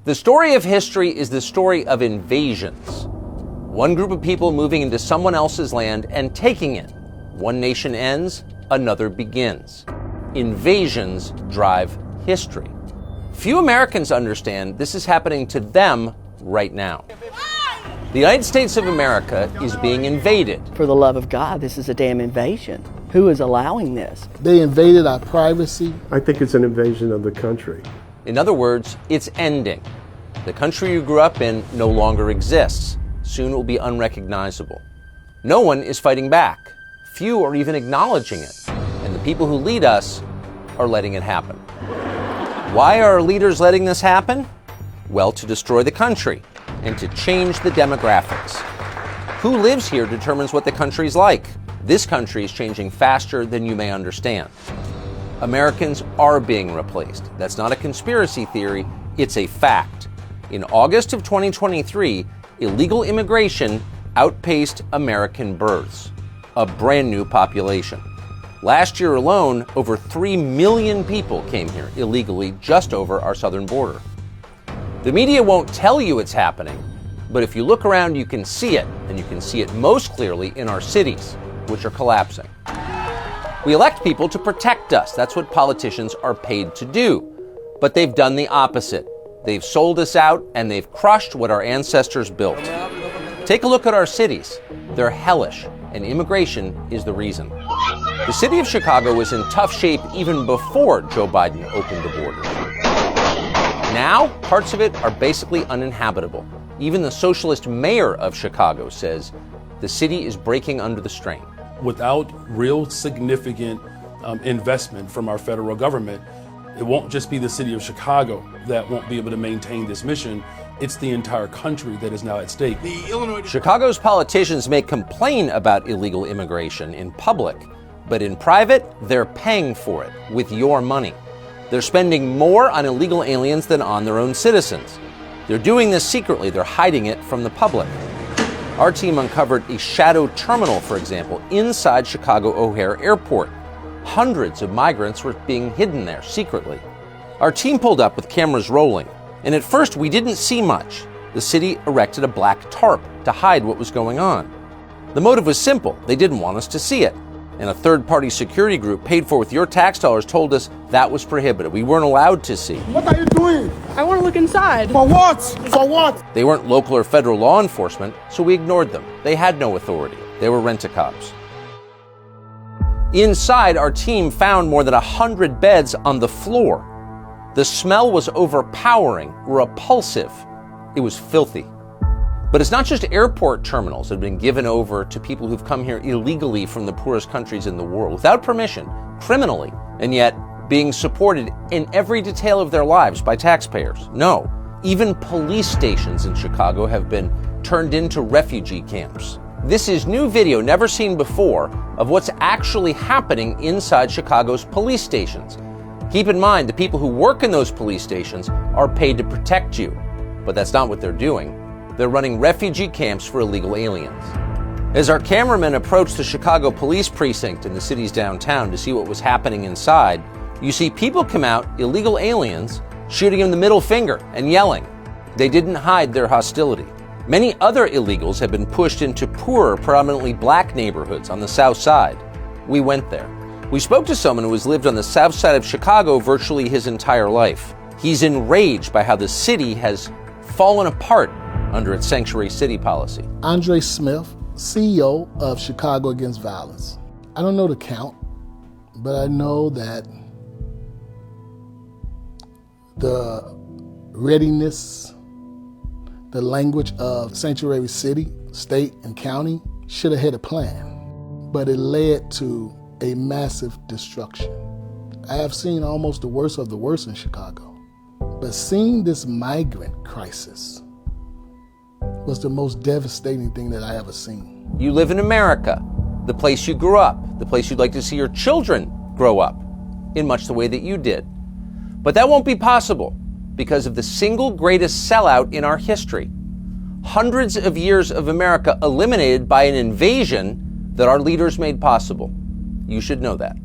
The story of history is the story of invasions. One group of people moving into someone else's land and taking it. One nation ends, another begins. Invasions drive history. Few Americans understand this is happening to them right now. The United States of America is being invaded. For the love of God, this is a damn invasion. Who is allowing this? They invaded our privacy. I think it's an invasion of the country. In other words, it's ending. The country you grew up in no longer exists. Soon it will be unrecognizable. No one is fighting back. Few are even acknowledging it. And the people who lead us are letting it happen. Why are our leaders letting this happen? Well, to destroy the country and to change the demographics. Who lives here determines what the country's like. This country is changing faster than you may understand. Americans are being replaced. That's not a conspiracy theory, it's a fact. In August of 2023, illegal immigration outpaced American births, a brand new population. Last year alone, over 3 million people came here illegally just over our southern border. The media won't tell you it's happening, but if you look around, you can see it, and you can see it most clearly in our cities, which are collapsing. We elect people to protect us. That's what politicians are paid to do. But they've done the opposite. They've sold us out, and they've crushed what our ancestors built. Take a look at our cities. They're hellish, and immigration is the reason. The city of Chicago was in tough shape even before Joe Biden opened the border. Now, parts of it are basically uninhabitable. Even the socialist mayor of Chicago says the city is breaking under the strain. Without real significant investment from our federal government, it won't just be the city of Chicago that won't be able to maintain this mission. It's the entire country that is now at stake. Chicago's politicians may complain about illegal immigration in public, but in private, they're paying for it with your money. They're spending more on illegal aliens than on their own citizens. They're doing this secretly. They're hiding it from the public. Our team uncovered a shadow terminal, for example, inside Chicago O'Hare Airport. Hundreds of migrants were being hidden there secretly. Our team pulled up with cameras rolling, and at first we didn't see much. The city erected a black tarp to hide what was going on. The motive was simple. They didn't want us to see it. And a third-party security group paid for with your tax dollars told us that was prohibited. We weren't allowed to see. What are you doing? I want to look inside. For what? For what? They weren't local or federal law enforcement, so we ignored them. They had no authority. They were rent-a-cops. Inside, our team found more than 100 beds on the floor. The smell was overpowering, repulsive. It was filthy. But it's not just airport terminals that have been given over to people who've come here illegally from the poorest countries in the world, without permission, criminally, and yet being supported in every detail of their lives by taxpayers. No, even police stations in Chicago have been turned into refugee camps. This is new video never seen before of what's actually happening inside Chicago's police stations. Keep in mind, the people who work in those police stations are paid to protect you, but that's not what they're doing. They're running refugee camps for illegal aliens. As our cameramen approached the Chicago police precinct in the city's downtown to see what was happening inside, you see people come out, illegal aliens, shooting them the middle finger and yelling. They didn't hide their hostility. Many other illegals have been pushed into poorer, predominantly black neighborhoods on the south side. We went there. We spoke to someone who has lived on the south side of Chicago virtually his entire life. He's enraged by how the city has fallen apart under its sanctuary city policy. Andre Smith, CEO of Chicago Against Violence. I don't know the count, but I know that the readiness, the language of sanctuary city, state, and county should have had a plan, but it led to a massive destruction. I have seen almost the worst of the worst in Chicago, but seeing this migrant crisis was the most devastating thing that I ever seen. You live in America, the place you grew up, the place you'd like to see your children grow up, in much the way that you did. But that won't be possible because of the single greatest sellout in our history. Hundreds of years of America eliminated by an invasion that our leaders made possible. You should know that.